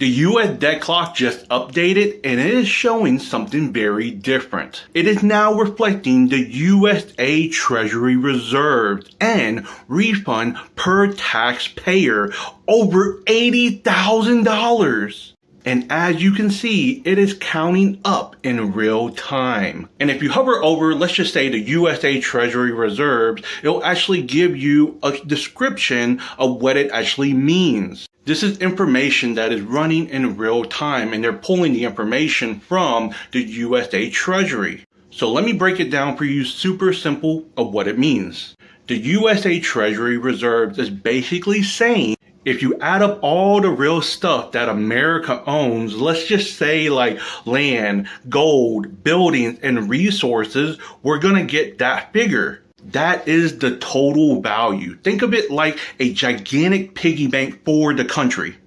The US debt clock just updated and it is showing something very different. It is now reflecting the USA Treasury reserves and refund per taxpayer over $80,000. And as you can see, it is counting up in real time. And if you hover over, let's just say the USA Treasury reserves, it'll actually give you a description of what it actually means. This is information that is running in real time, and they're pulling the information from the USA Treasury. So let me break it down for you super simple of what it means. The USA Treasury reserves is basically saying if you add up all the real stuff that America owns, let's just say like land, gold, buildings, and resources, we're gonna get that figure. That is the total value. Think of it like a gigantic piggy bank for the country.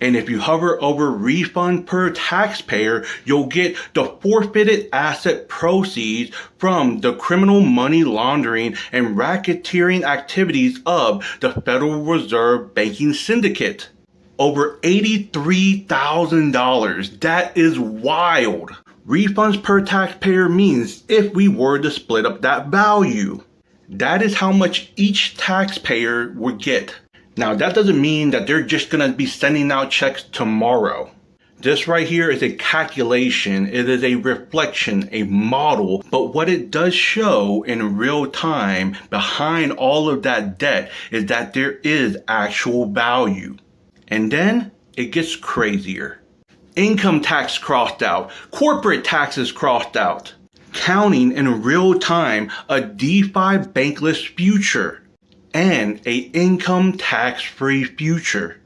And if you hover over refund per taxpayer, you'll get the forfeited asset proceeds from the criminal money laundering and racketeering activities of the Federal Reserve banking syndicate. Over $83,000. That is wild. Refunds per taxpayer means if we were to split up that value. That is how much each taxpayer would get. Now, that doesn't mean that they're just going to be sending out checks tomorrow. This right here is a calculation. It is a reflection, a model. But what it does show in real time behind all of that debt is that there is actual value. And then it gets crazier. Income tax crossed out. Corporate taxes crossed out. Counting in real time a DeFi bankless future and a income tax-free future.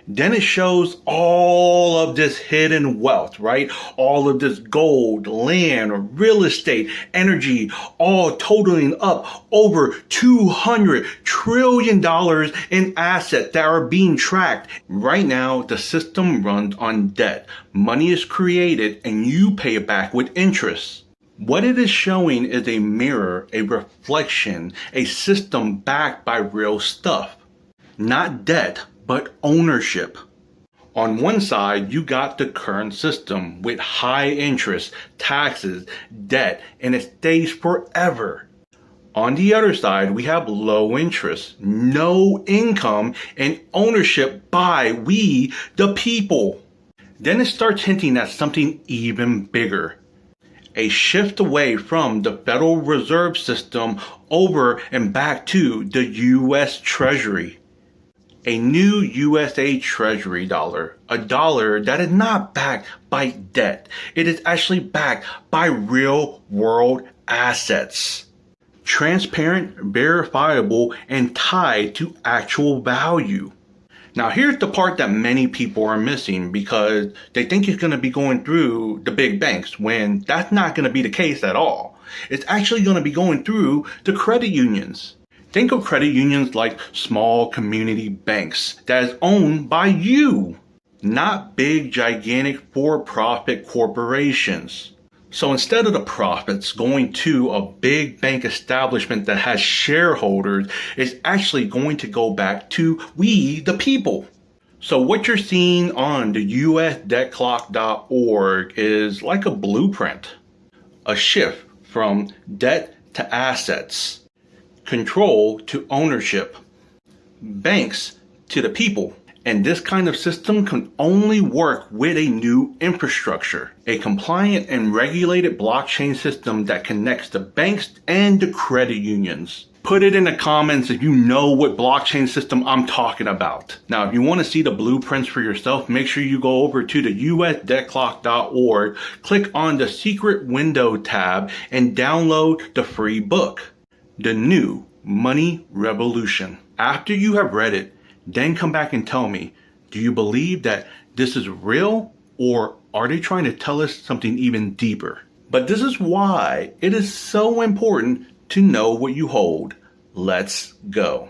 Then it shows all of this hidden wealth, right? All of this gold, land, real estate, energy, all totaling up over $200 trillion in assets that are being tracked. Right now, the system runs on debt. Money is created and you pay it back with interest. What it is showing is a mirror, a reflection, a system backed by real stuff. Not debt, but ownership. On one side, you got the current system with high interest, taxes, debt, and it stays forever. On the other side, we have low interest, no income, and ownership by we, the people. Then it starts hinting at something even bigger. A shift away from the Federal Reserve System over and back to the U.S. Treasury. A new USA Treasury dollar, a dollar that is not backed by debt. It is actually backed by real world assets. Transparent, verifiable, and tied to actual value. Now here's the part that many people are missing because they think it's going to be going through the big banks when that's not going to be the case at all. It's actually going to be going through the credit unions. Think of credit unions like small community banks that is owned by you, not big gigantic for-profit corporations. So instead of the profits going to a big bank establishment that has shareholders, it's actually going to go back to we, the people. So what you're seeing on the usdebtclock.org is like a blueprint, a shift from debt to assets, control to ownership, banks to the people. And this kind of system can only work with a new infrastructure, a compliant and regulated blockchain system that connects the banks and the credit unions. Put it in the comments if you know what blockchain system I'm talking about. Now, if you want to see the blueprints for yourself, make sure you go over to the usdebtclock.org, click on the secret window tab, and download the free book, The New Money Revolution. After you have read it, then come back and tell me, do you believe that this is real or are they trying to tell us something even deeper? But this is why it is so important to know what you hold. Let's go.